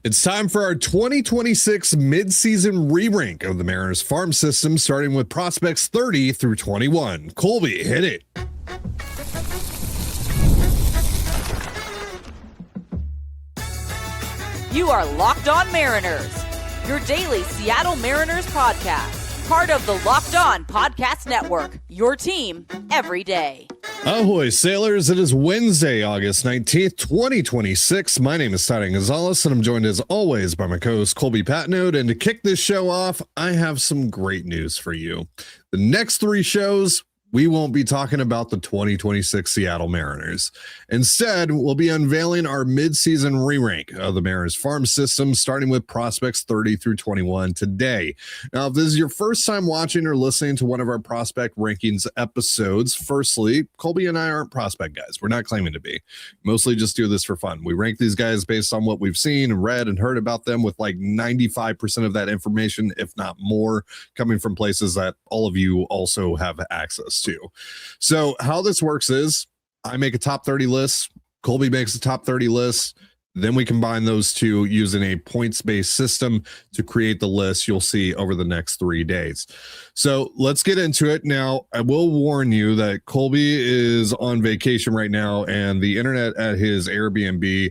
It's time for our 2026 midseason re-rank of the Mariners farm system, starting with prospects 30 through 21. Colby, hit it. You are Locked On Mariners, your daily Seattle Mariners podcast, part of the Locked On Podcast Network, your team every day. Ahoy, sailors. It is Wednesday, August 19th, 2026. My name is Taddy Gonzalez, and I'm joined as always by my co-host Colby Patnode. And to kick this show off, I have some great news for you. The next three shows, we won't be talking about the 2026 Seattle Mariners. Instead, we'll be unveiling our mid-season re-rank of the Mariners farm system, starting with prospects 30 through 21 today. Now, if this is your first time watching or listening to one of our prospect rankings episodes, firstly, Colby and I aren't prospect guys. We're not claiming to be. Mostly just do this for fun. We rank these guys based on what we've seen and read and heard about them, with like 95% of that information, if not more, coming from places that all of you also have access to. So how this works is I make a top 30 list, Colby makes a top 30 list, then we combine those two using a points-based system to create the list you'll see over the next 3 days. So let's get into it. Now, I will warn you that Colby is on vacation right now and the internet at his Airbnb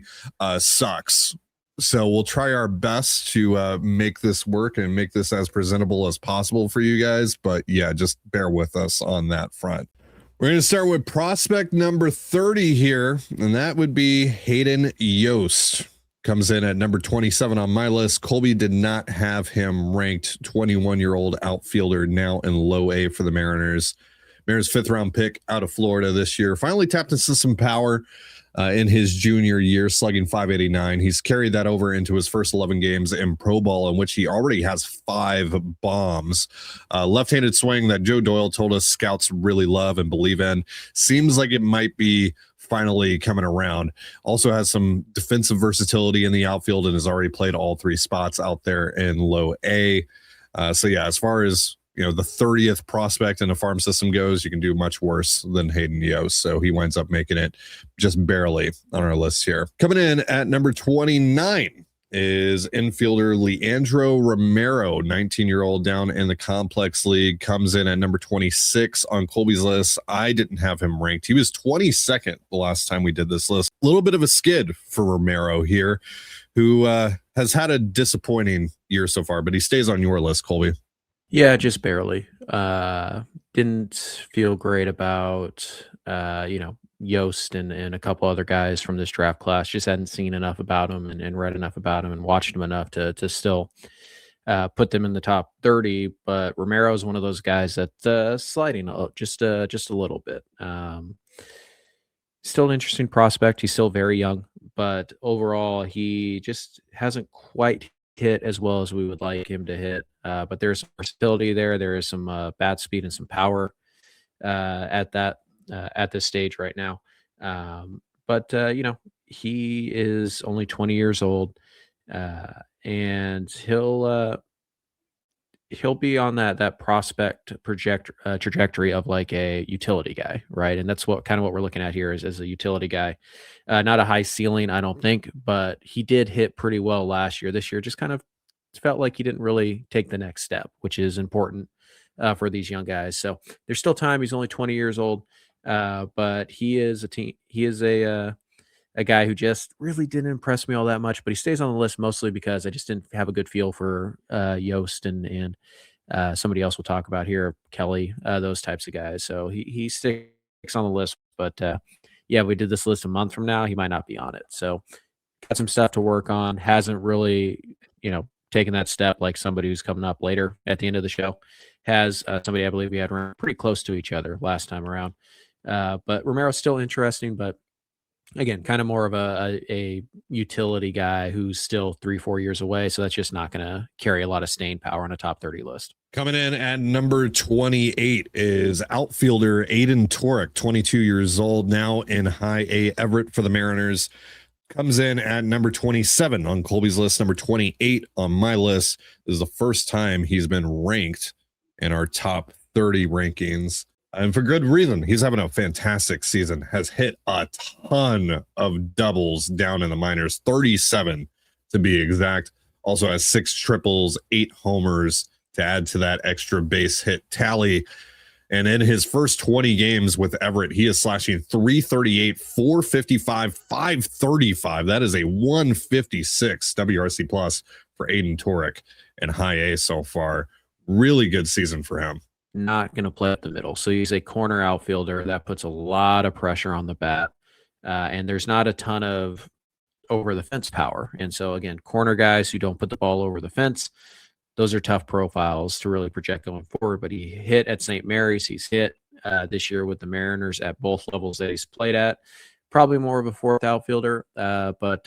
sucks. So we'll try our best to make this work and make this as presentable as possible for you guys. But yeah, just bear with us on that front. We're going to start with prospect number 30 here, and that would be Hayden Yost. Comes in at number 27 on my list. Colby did not have him ranked. 21-year-old outfielder, now in low A for the Mariners. Mariners 5th round pick out of Florida this year. Finally tapped into some power in his junior year, slugging .589. He's carried that over into his first 11 games in pro ball, in which he already has 5 bombs. Left-handed swing that Joe Doyle told us scouts really love and believe in. Seems like it might be finally coming around. Also has some defensive versatility in the outfield and has already played all 3 spots out there in low A. So yeah, as far as the 30th prospect in a farm system goes, you can do much worse than Hayden Yost. So he winds up making it just barely on our list here. Coming in at number 29 is infielder Leandro Romero, 19-year-old down in the complex league. Comes in at number 26 on Colby's list. I didn't have him ranked. He was 22nd the last time we did this list. A little bit of a skid for Romero here, who has had a disappointing year so far, but he stays on your list, Colby. Yeah, just barely. Didn't feel great about, Yost and a couple other guys from this draft class. Just hadn't seen enough about them and read enough about them and watched them enough to still put them in the top 30. But Romero is one of those guys that's sliding just a little bit. Still an interesting prospect. He's still very young, but overall, he just hasn't quite hit as well as we would like him to hit. But there's some versatility there. There is some bat speed and some power at this stage right now. But he is only 20 years old, and he'll be on that prospect trajectory of like a utility guy, right? And that's what we're looking at here is as a utility guy. Not a high ceiling, I don't think, but he did hit pretty well last year. This year just kind of felt like he didn't really take the next step, which is important for these young guys. So there's still time. He's only 20 years old, but he is a guy who just really didn't impress me all that much. But he stays on the list mostly because I just didn't have a good feel for Yost and somebody else we'll talk about here, Kelly, those types of guys. So he sticks on the list. But yeah, we did this list a month from now, he might not be on it. So got some stuff to work on. Hasn't really, taken that step like somebody who's coming up later at the end of the show has. Somebody I believe we had run pretty close to each other last time around. But Romero's still interesting, but again, kind of more of a utility guy who's still 3-4 years away. So that's just not going to carry a lot of staying power on a top 30 list. Coming in at number 28 is outfielder Aiden Torek, 22 years old, now in high A Everett for the Mariners. Comes in at number 27 on Colby's list, number 28 on my list. This is the first time he's been ranked in our top 30 rankings. And for good reason. He's having a fantastic season, has hit a ton of doubles down in the minors, 37 to be exact. Also has 6 triples, 8 homers to add to that extra base hit tally. And in his first 20 games with Everett, he is slashing 338, 455, 535. That is a 156 WRC plus for Aiden Torek and high A so far. Really good season for him. Not going to play up the middle. So he's a corner outfielder. That puts a lot of pressure on the bat. And there's not a ton of over the fence power. And so, again, corner guys who don't put the ball over the fence, those are tough profiles to really project going forward. But he hit at St. Mary's. He's hit this year with the Mariners at both levels that he's played at. Probably more of a fourth outfielder, but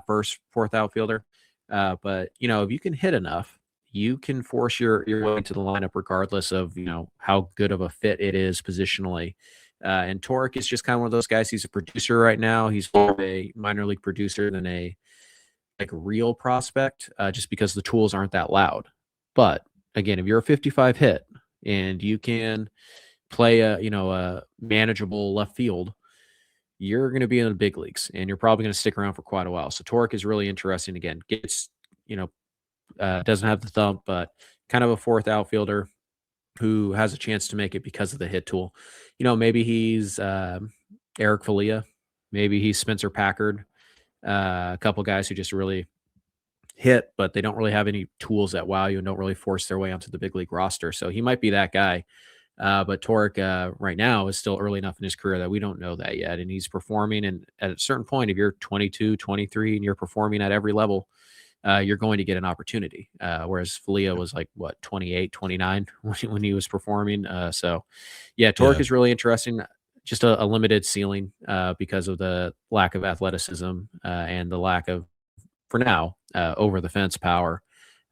fourth outfielder. But, if you can hit enough, you can force your way into the lineup regardless of, how good of a fit it is positionally. And Torek is just kind of one of those guys. He's a producer right now. He's more of a minor league producer than a real prospect, just because the tools aren't that loud. But again, if you're a 55 hit and you can play a manageable left field, you're going to be in the big leagues and you're probably going to stick around for quite a while. So Torek is really interesting. Again, gets, doesn't have the thump, but kind of a fourth outfielder who has a chance to make it because of the hit tool. Maybe he's Eric Falia, maybe he's Spencer Packard, a couple guys who just really hit, but they don't really have any tools that wow you and don't really force their way onto the big league roster. So he might be that guy. But Torek right now is still early enough in his career that we don't know that yet. And he's performing. And at a certain point, if you're 22, 23, and you're performing at every level, you're going to get an opportunity. Whereas Falia was 28, 29 when he was performing. So Torek is really interesting. Just a limited ceiling because of the lack of athleticism and the lack of, for now, over the fence power.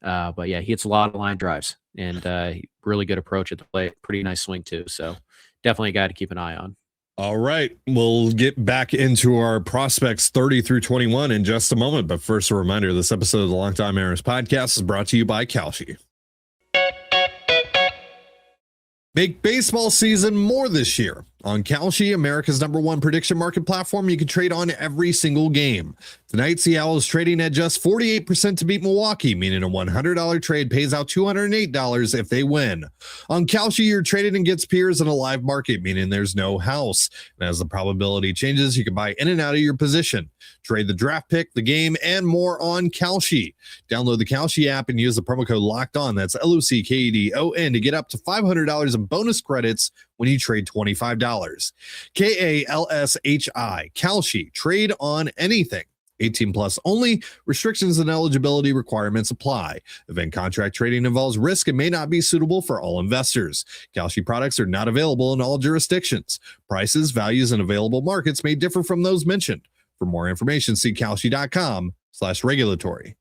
But he hits a lot of line drives and really good approach at the plate. Pretty nice swing too. So definitely a guy to keep an eye on. All right. We'll get back into our prospects 30 through 21 in just a moment. But first, a reminder, this episode of the Locked On Mariners podcast is brought to you by KALSHI. Make baseball season more this year. On KALSHI, America's #1 prediction market platform, you can trade on every single game. Tonight, Seattle is trading at just 48% to beat Milwaukee, meaning a $100 trade pays out $208 if they win. On KALSHI, you're traded against peers in a live market, meaning there's no house. And as the probability changes, you can buy in and out of your position. Trade the draft pick, the game, and more on KALSHI. Download the KALSHI app and use the promo code LOCKEDON, that's LOCKEDON, to get up to $500 in bonus credits when you trade $25. KALSHI, KALSHI, trade on anything. 18 plus only. Restrictions and eligibility requirements apply. Event contract trading involves risk and may not be suitable for all investors. KALSHI products are not available in all jurisdictions. Prices, values, and available markets may differ from those mentioned. For more information, see kalshi.com/regulatory.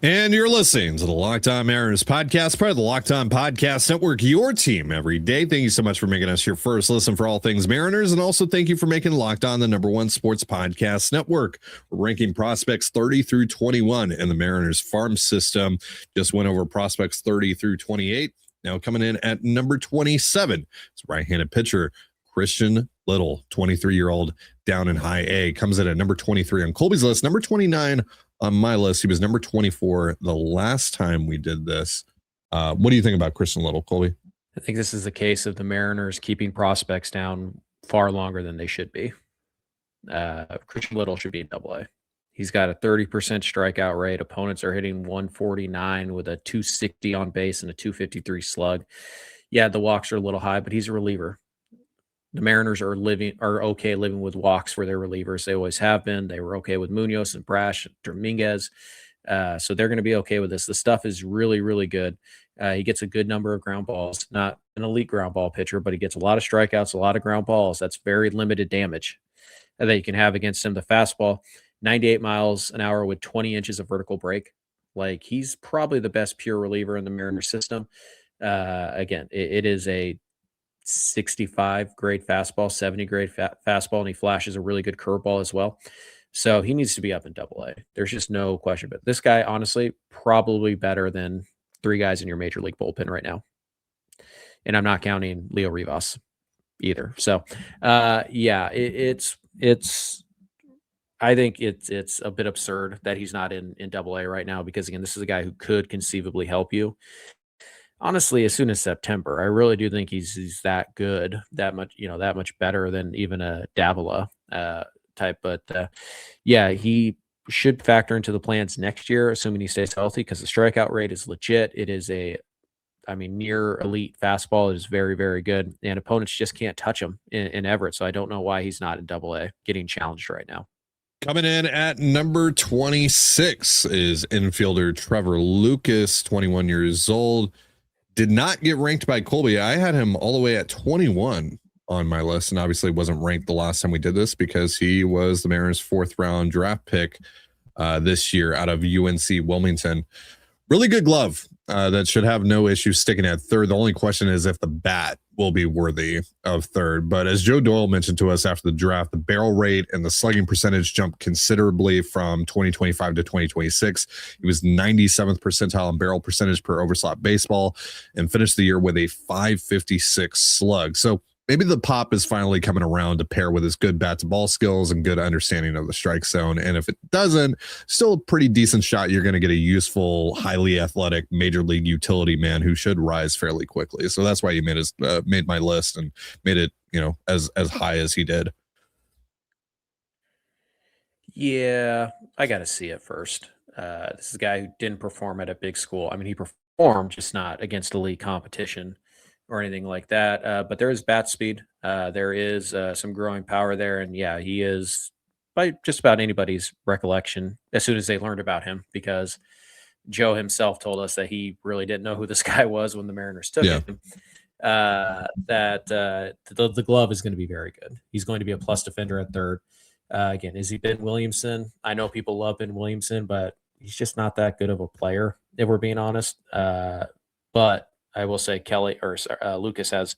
And you're listening to the Locked On Mariners podcast, part of the Locked On Podcast Network, your team every day. Thank you so much for making us your first listen for all things Mariners. And also thank you for making Locked On the #1 sports podcast network. We're ranking prospects 30 through 21 in the Mariners farm system. Just went over prospects 30 through 28. Now coming in at number 27, it's right-handed pitcher Christian Little, 23-year-old down in high A, comes in at number 23 on Colby's list, number 29 on my list. He was number 24 the last time we did this. What do you think about Christian Little, Colby? I think this is the case of the Mariners keeping prospects down far longer than they should be. Christian Little should be in AA. He's got a 30% strikeout rate. Opponents are hitting 149 with a 260 on base and a 253 slug. Yeah, the walks are a little high, but he's a reliever. The Mariners are okay living with walks for their relievers. They always have been. They were okay with Munoz and Brash and Dominguez. So they're going to be okay with this. The stuff is really, really good. He gets a good number of ground balls, not an elite ground ball pitcher, but he gets a lot of strikeouts, a lot of ground balls. That's very limited damage that you can have against him. The fastball, 98 miles an hour with 20 inches of vertical break. He's probably the best pure reliever in the Mariners system. Again, it is a 65 grade fastball, 70 grade fastball, and he flashes a really good curveball as well. So he needs to be up in AA. There's just no question. But this guy, honestly, probably better than 3 guys in your major league bullpen right now. And I'm not counting Leo Rivas either. So, it's I think it's a bit absurd that he's not in Double A right now because again, this is a guy who could conceivably help you. Honestly, as soon as September, I really do think he's that good, that much, that much better than even a Davila type. But yeah, he should factor into the plans next year, assuming he stays healthy, because the strikeout rate is legit. It is near elite fastball. It is very, very good, and opponents just can't touch him in Everett. So I don't know why he's not in Double A getting challenged right now. Coming in at number 26 is infielder Trevor Lucas, 21 years old. Did not get ranked by Colby. I had him all the way at 21 on my list, and obviously wasn't ranked the last time we did this because he was the Mariners' 4th round draft pick this year out of UNC Wilmington. Really good glove that should have no issue sticking at third. The only question is if the bat will be worthy of third. But as Joe Doyle mentioned to us after the draft, the barrel rate and the slugging percentage jumped considerably from 2025 to 2026. He was 97th percentile in barrel percentage per overslot baseball and finished the year with a 556 slug. So maybe the pop is finally coming around to pair with his good bat to ball skills and good understanding of the strike zone. And if it doesn't, still a pretty decent shot. You're going to get a useful, highly athletic major league utility man who should rise fairly quickly. So that's why he made my list and made it, as high as he did. Yeah, I got to see it first. This is a guy who didn't perform at a big school. I mean, he performed, just not against elite competition or anything like that. But there is bat speed. There is some growing power there. And yeah, he is, by just about anybody's recollection, as soon as they learned about him, because Joe himself told us that he really didn't know who this guy was when the Mariners took him. The glove is going to be very good. He's going to be a plus defender at third. Again, is he Ben Williamson? I know people love Ben Williamson, but he's just not that good of a player, if we're being honest. But I will say Lucas has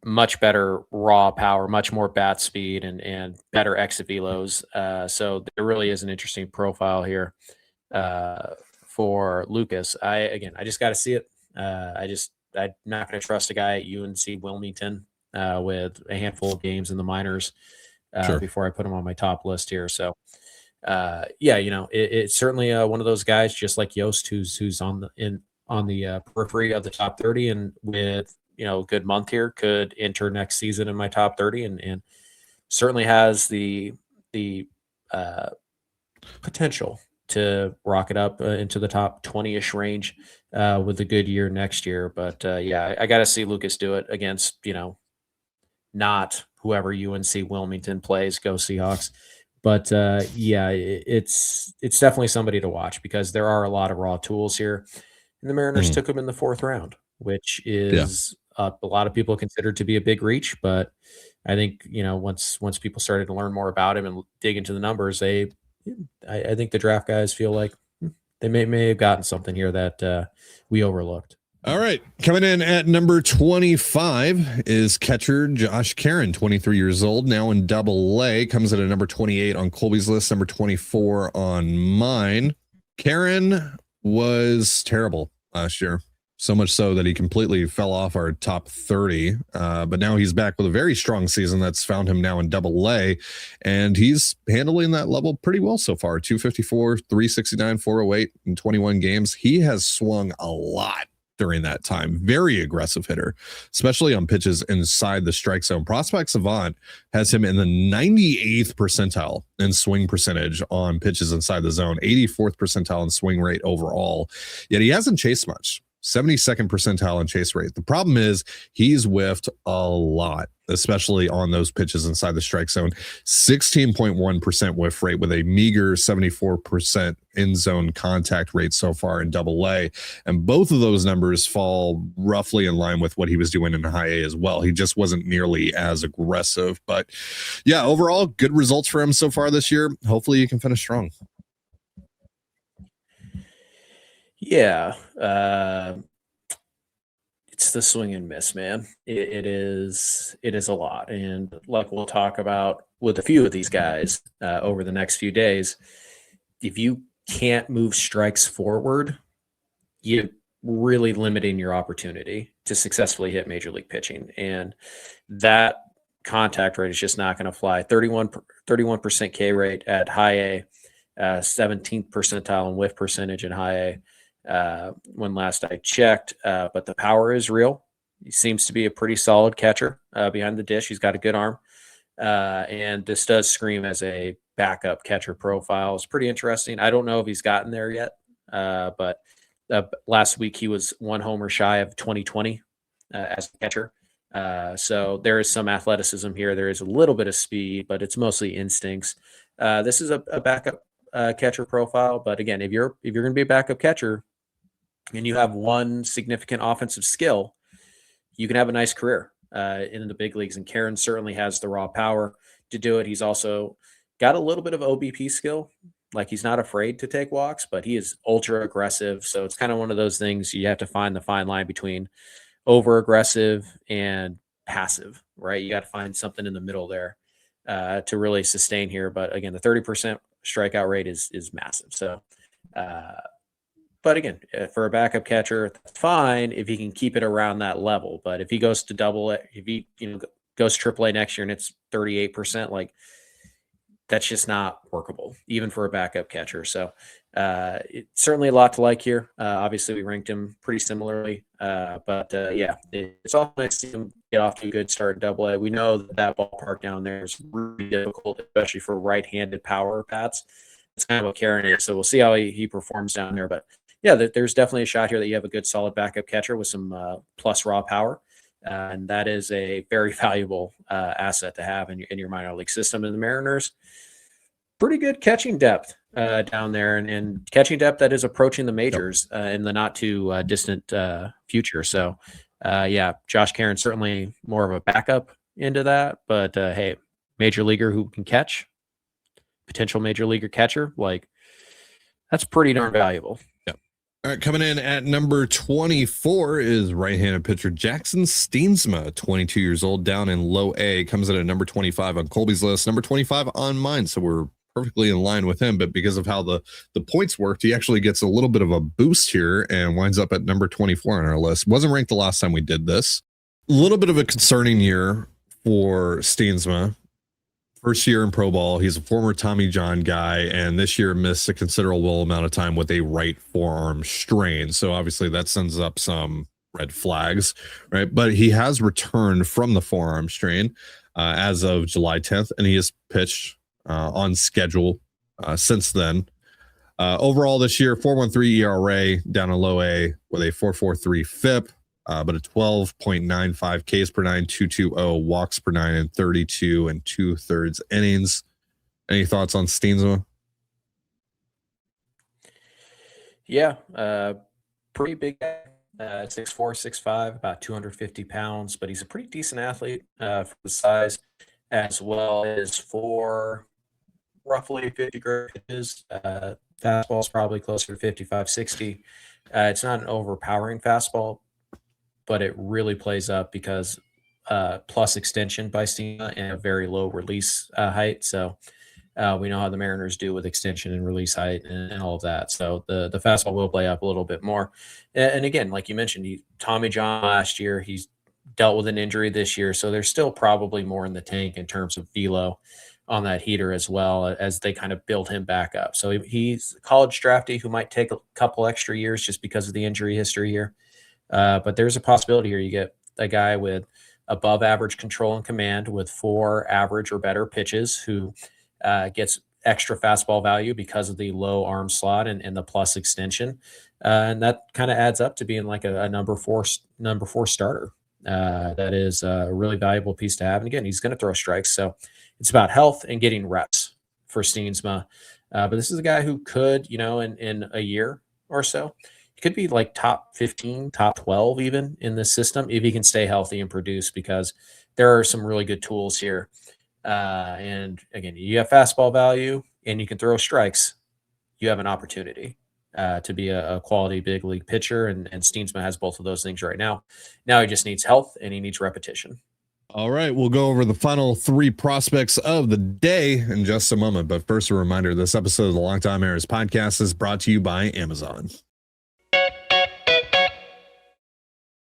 much better raw power, much more bat speed, and better exit velos. So there really is an interesting profile here for Lucas. I just got to see it. I'm not going to trust a guy at UNC Wilmington with a handful of games in the minors before I put him on my top list here. So it's certainly one of those guys, just like Yost, who's on the periphery of the top 30, and with a good month here could enter next season in my top 30, and certainly has the potential to rocket up into the top 20-ish range with a good year next year. But I got to see Lucas do it against not whoever UNC Wilmington plays. Go Seahawks. But it's definitely somebody to watch because there are a lot of raw tools here. And the Mariners took him in the 4th round, which is a lot of people considered to be a big reach. But I think, once people started to learn more about him and dig into the numbers, I think the draft guys feel like they may have gotten something here that we overlooked. All right. Coming in at number 25 is catcher Josh Caron, 23 years old, now in Double A. Comes in at number 28 on Colby's list, number 24 on mine. Caron was terrible last year, so much so that he completely fell off our top 30. But now he's back with a very strong season that's found him now in Double A, and he's handling that level pretty well so far. 254, 369, 408 in 21 games. He has swung a lot during that time. Very aggressive hitter, especially on pitches inside the strike zone. Prospect Savant has him in the 98th percentile in swing percentage on pitches inside the zone, 84th percentile in swing rate overall. Yet he hasn't chased much. 72nd percentile in chase rate. The problem is he's whiffed a lot, especially on those pitches inside the strike zone. 16.1% whiff rate with a meager 74% in zone contact rate so far in Double A. And both of those numbers fall roughly in line with what he was doing in High A as well. He just wasn't nearly as aggressive. But yeah, overall, good results for him so far this year. Hopefully he can finish strong. Yeah, it's the swing and miss, man. It is a lot, and like we'll talk about with a few of these guys over the next few days, if you can't move strikes forward, you're really limiting your opportunity to successfully hit major league pitching, and that contact rate is just not going to fly. 31% K rate at high A, 17th percentile in whiff percentage in high A when last I checked. But the power is real. He seems to be a pretty solid catcher behind the dish. He's got a good arm. And this does scream as a backup catcher profile. It's pretty interesting. I don't know if he's gotten there yet, but last week he was 1 homer shy of 2020 as a catcher. So there is some athleticism here. There is a little bit of speed, but it's mostly instincts. This is a backup catcher profile. But again, if you're going to be a backup catcher and you have one significant offensive skill, you can have a nice career in the big leagues. And Karen certainly has the raw power to do it. He's also got a little bit of OBP skill. Like, he's not afraid to take walks, but he is ultra aggressive. So it's kind of one of those things you have to find the fine line between over aggressive and passive, right? You got to find something in the middle there to really sustain here. But again, the 30% strikeout rate is massive. So, but again, for a backup catcher, that's fine if he can keep it around that level. But if he goes to double it, if he goes AAA next year and it's 38%, like, that's just not workable, even for a backup catcher. So it's certainly a lot to like here. Obviously, we ranked him pretty similarly. But yeah, it's all nice to see him get off to a good start in Double-A. We know that ballpark down there is really difficult, especially for right-handed power bats. It's kind of what Karen is. So we'll see how he performs down there. But yeah, there's definitely a shot here that you have a good, solid backup catcher with some plus raw power. And that is a very valuable asset to have in your minor league system. And the Mariners, pretty good catching depth down there, and catching depth that is approaching the majors in the not too distant future. So, yeah, Josh Karen certainly more of a backup into that. But hey, major leaguer who can catch, potential major leaguer catcher, like, that's pretty darn valuable. All right, coming in at number 24 is right-handed pitcher Jackson Steensma, 22 years old, down in low A, comes in at number 25 on Colby's list, number 25 on mine, so we're perfectly in line with him. But because of how the points worked, he actually gets a little bit of a boost here and winds up at number 24 on our list. Wasn't ranked the last time we did this. A little bit of a concerning year for Steensma. First year in pro ball. He's a former Tommy John guy, and this year missed a considerable amount of time with a right forearm strain. So obviously that sends up some red flags, right? But he has returned from the forearm strain as of July 10th, and he has pitched on schedule since then. Overall this year, 4.13 ERA, down in low A with a 4.43 FIP. But a 12.95 Ks per nine, 2.20 walks per nine, and 32 2/3 innings. Any thoughts on Steensma? Yeah, pretty big guy, 6'4", 6'5", about 250 pounds, but he's a pretty decent athlete for the size, as well as for roughly 50 grade pitches. Fastball's probably closer to 55, 60. It's not an overpowering fastball, but it really plays up because plus extension by Steensma and a very low release height. So we know how the Mariners do with extension and release height and all of that. So the fastball will play up a little bit more. And again, like you mentioned, Tommy John last year, he's dealt with an injury this year. So there's still probably more in the tank in terms of velo on that heater as well, as they kind of build him back up. So he's a college draftee who might take a couple extra years just because of the injury history here. But there's a possibility here. You get a guy with above average control and command with 4 average or better pitches who gets extra fastball value because of the low arm slot and the plus extension. And that kind of adds up to being like a number four starter. That is a really valuable piece to have. And again, he's going to throw strikes. So it's about health and getting reps for Steensma. But this is a guy who could, in a year or so, he could be like top 15, top 12 even in this system if he can stay healthy and produce, because there are some really good tools here. And again, you have fastball value and you can throw strikes. You have an opportunity to be a quality big league pitcher. And Steensma has both of those things right now. Now he just needs health and he needs repetition. All right, we'll go over the final 3 prospects of the day in just a moment. But first, a reminder, this episode of the Longtime Mariners podcast is brought to you by Amazon.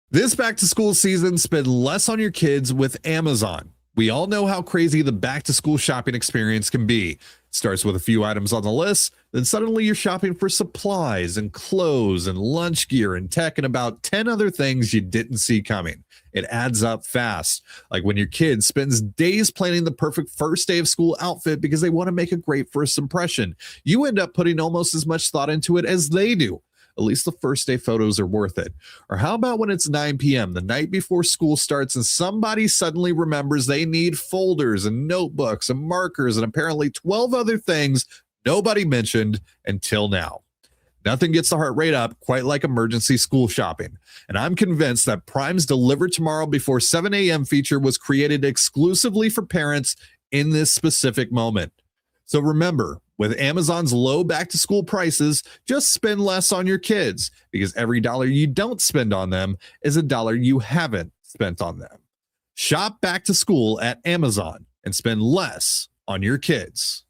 This back-to-school season, spend less on your kids with Amazon. We all know how crazy the back-to-school shopping experience can be. It starts with a few items on the list, then suddenly you're shopping for supplies and clothes and lunch gear and tech and about 10 other things you didn't see coming. It adds up fast. Like when your kid spends days planning the perfect first day of school outfit because they want to make a great first impression. You end up putting almost as much thought into it as they do. At least the first day photos are worth it. Or how about when it's 9 p.m., the night before school starts, and somebody suddenly remembers they need folders and notebooks and markers and apparently 12 other things nobody mentioned until now. Nothing gets the heart rate up quite like emergency school shopping. And I'm convinced that Prime's Deliver Tomorrow Before 7 a.m. feature was created exclusively for parents in this specific moment. So remember, with Amazon's low back-to-school prices, just spend less on your kids because every dollar you don't spend on them is a dollar you haven't spent on them. Shop back to school at Amazon and spend less on your kids.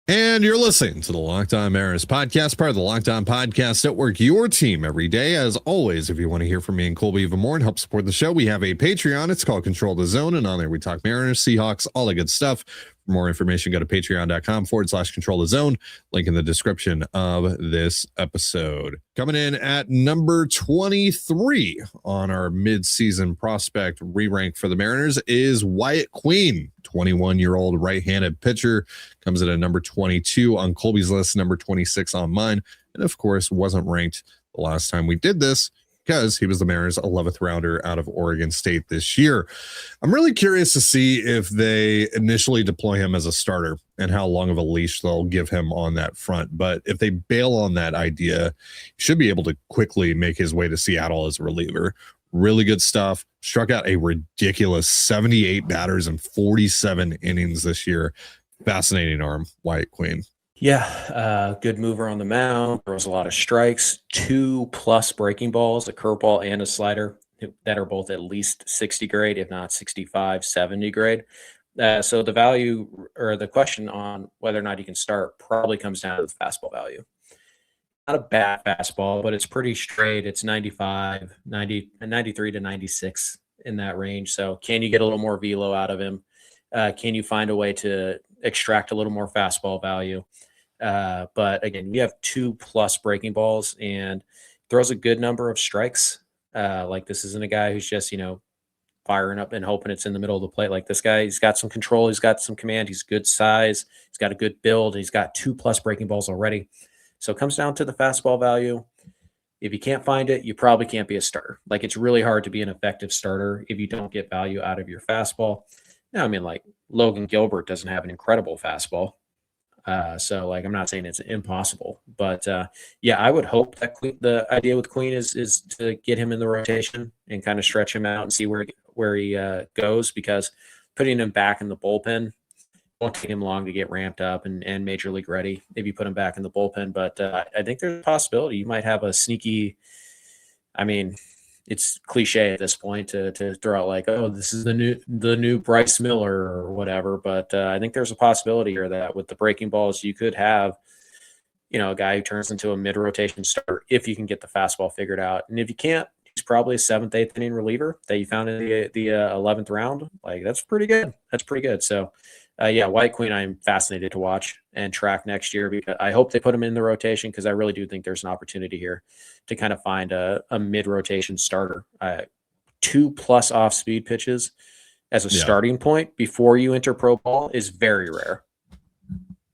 And you're listening to the Locked On Mariners podcast, part of the Locked On Podcast Network, your team every day. As always, if you want to hear from me and Colby even more and help support the show, we have a Patreon. It's called Control the Zone, and on there we talk Mariners, Seahawks, all the good stuff. For more information, go to patreon.com/Control the Zone. Link in the description of this episode. Coming in at number 23 on our mid-season prospect re-rank for the Mariners is Wyatt Queen, 21-year-old right-handed pitcher. Comes in at number 22 on Colby's list, number 26 on mine, and of course wasn't ranked the last time we did this because he was the Mariners' 11th rounder out of Oregon State this year. I'm really curious to see if they initially deploy him as a starter and how long of a leash they'll give him on that front. But if they bail on that idea, he should be able to quickly make his way to Seattle as a reliever. Really good stuff. Struck out a ridiculous 78 batters in 47 innings this year. Fascinating arm, Wyatt Queen. Yeah, good mover on the mound. Throws a lot of strikes, 2+ breaking balls, a curveball and a slider that are both at least 60 grade, if not 65, 70 grade. So the value or the question on whether or not he can start probably comes down to the fastball value. Not a bad fastball, but it's pretty straight. It's 95, 90, 93 to 96 in that range. So can you get a little more velo out of him? Can you find a way to extract a little more fastball value? But again, you have 2+ breaking balls and throws a good number of strikes. Like this isn't a guy who's just, firing up and hoping it's in the middle of the plate. Like this guy, he's got some control. He's got some command. He's good size. He's got a good build. He's got 2+ breaking balls already. So it comes down to the fastball value. If you can't find it, you probably can't be a starter. Like it's really hard to be an effective starter if you don't get value out of your fastball. Now, I mean, like Logan Gilbert doesn't have an incredible fastball. So like, I'm not saying it's impossible, but yeah, I would hope that the idea with Queen is to get him in the rotation and kind of stretch him out and see where he goes, because putting him back in the bullpen won't take him long to get ramped up and major league ready if you put him back in the bullpen. But I think there's a possibility you might have a sneaky, I mean, it's cliche at this point to throw out like, oh, this is the new Bryce Miller or whatever. But I think there's a possibility here that with the breaking balls, you could have, a guy who turns into a mid-rotation starter if you can get the fastball figured out. And if you can't, he's probably a 7th, 8th inning reliever that you found in the 11th round. Like that's pretty good. That's pretty good. So yeah, Wyatt Queen, I'm fascinated to watch and track next year, because I hope they put him in the rotation, because I really do think there's an opportunity here to kind of find a mid-rotation starter. 2+ off-speed pitches as a starting point before you enter pro ball is very rare.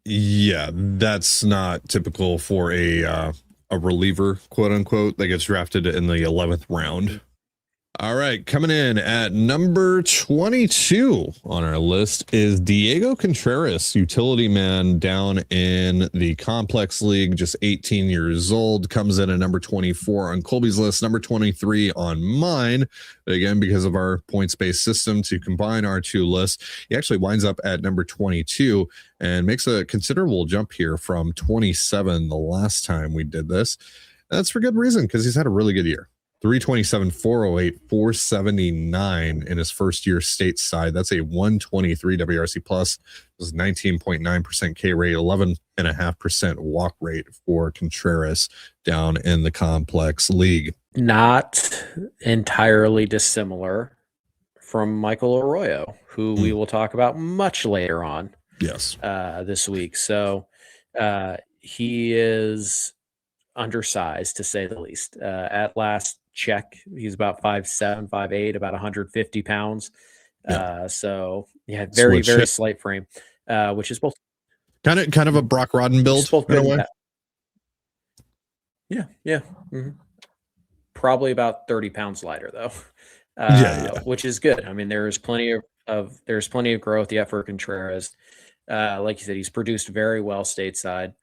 Yeah, that's not typical for a reliever, quote unquote, that gets drafted in the 11th round. All right, coming in at number 22 on our list is Diego Contreras, utility man down in the complex league, just 18 years old, comes in at number 24 on Colby's list, number 23 on mine. Again, because of our points-based system to combine our two lists, he actually winds up at number 22 and makes a considerable jump here from 27 the last time we did this. That's for good reason, because he's had a really good year. 327, 408, 479 in his first year stateside. That's a 123 WRC plus. It was 19.9% K rate, 11.5% walk rate for Contreras down in the complex league. Not entirely dissimilar from Michael Arroyo, who we will talk about much later on Yes. this week. So he is undersized, to say the least. At last check, he's about 5'7", 5'8", about 150 pounds. So yeah, very, very slight frame, which is both kind of a Brock Rodden build in a way. Yeah. Mm-hmm. Probably about 30 pounds lighter though. Which is good. I mean, there's plenty of growth yet for Contreras. Like you said, he's produced very well stateside.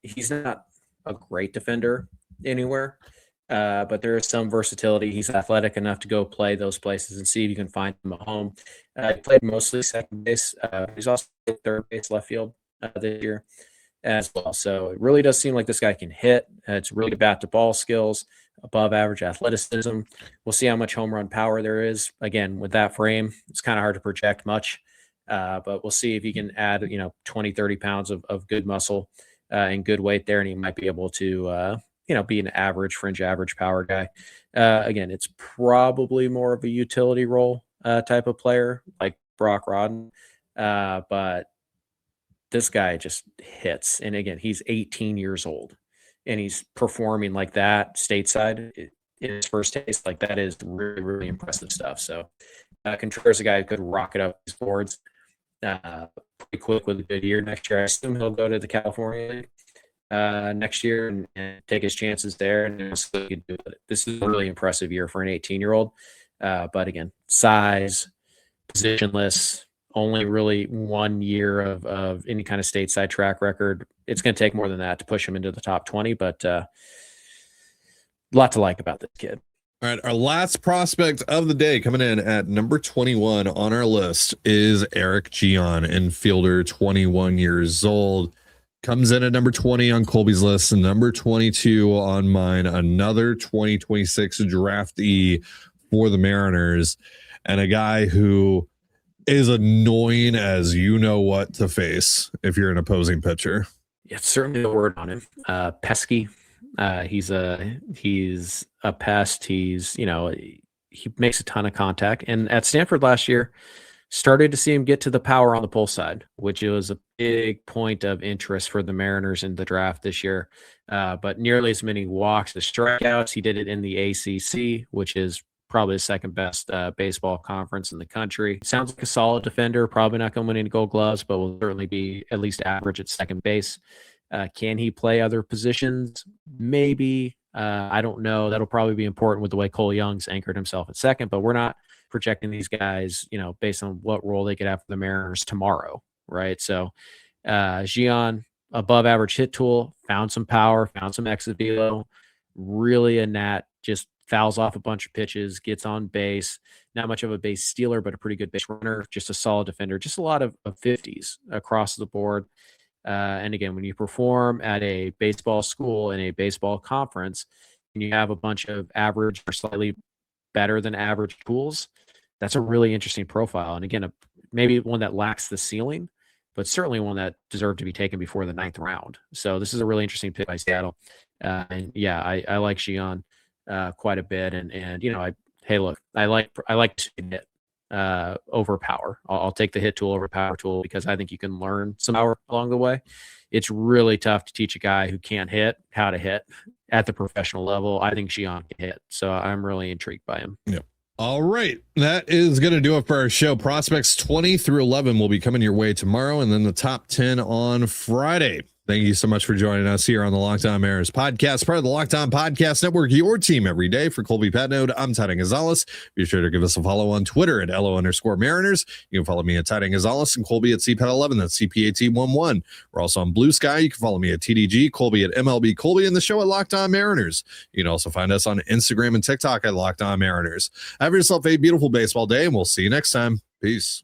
He's not a great defender anywhere, but there is some versatility. He's athletic enough to go play those places and see if you can find him at home. He played mostly second base. He's also third base, left field this year as well. So it really does seem like this guy can hit. It's really good bat to ball skills, above average athleticism. We'll see how much home run power there is. Again, with that frame, it's kind of hard to project much, but we'll see if he can add, 20, 30 pounds of good muscle and good weight there, and he might be able to, be an average, fringe average power guy. Again, it's probably more of a utility role type of player like Brock Rodden, but this guy just hits. And again, he's 18 years old and he's performing like that stateside in his first taste. Like, that is really, really impressive stuff. So Contreras, a guy who could rocket up these boards pretty quick with a good year next year. I assume he'll go to the California League next year and take his chances there. And this is a really impressive year for an 18-year-old. But again, size, positionless, only really 1 year of any kind of stateside track record. It's going to take more than that to push him into the top 20, but a lot to like about this kid. All right, our last prospect of the day coming in at number 21 on our list is Eric Gion, infielder, 21 years old. Comes in at number 20 on Colby's list and number 22 on mine, another 2026 draftee for the Mariners, and a guy who is annoying as you know what to face if you're an opposing pitcher. Yeah, certainly the word on him. Pesky. He's a pest. He's, he makes a ton of contact. And at Stanford last year, started to see him get to the power on the pull side, which was a big point of interest for the Mariners in the draft this year. But nearly as many walks as strikeouts. He did it in the ACC, which is probably the second best baseball conference in the country. Sounds like a solid defender, probably not going to win any Gold Gloves, but will certainly be at least average at second base. Can he play other positions? Maybe. I don't know. That'll probably be important with the way Cole Young's anchored himself at second, but we're not projecting these guys, based on what role they could have for the Mariners tomorrow, right? So Gion, above average hit tool, found some power, found some exit velo, really a gnat, just fouls off a bunch of pitches, gets on base, not much of a base stealer, but a pretty good base runner, just a solid defender, just a lot of 50s across the board. And again, when you perform at a baseball school in a baseball conference and you have a bunch of average or slightly better than average tools, that's a really interesting profile. And again, maybe one that lacks the ceiling, but certainly one that deserved to be taken before the 9th round. So this is a really interesting pick by Seattle. And yeah, I like Gion quite a bit. And I like to hit over power. I'll take the hit tool over power tool because I think you can learn some power along the way. It's really tough to teach a guy who can't hit how to hit at the professional level. I think Gion can hit, so I'm really intrigued by him. Yep. All right, that is going to do it for our show. Prospects 20 through 11 will be coming your way tomorrow, and then the top 10 on Friday. Thank you so much for joining us here on the Locked On Mariners podcast, part of the Locked On Podcast Network, your team every day. For Colby Patnode, I'm Titan Gonzalez. Be sure to give us a follow on Twitter at LO_Mariners. You can follow me at Titan Gonzalez and Colby at CPAT11. That's CPAT11. We're also on Blue Sky. You can follow me at TDG, Colby at MLB Colby, and the show at Locked On Mariners. You can also find us on Instagram and TikTok at Locked On Mariners. Have yourself a beautiful baseball day, and we'll see you next time. Peace.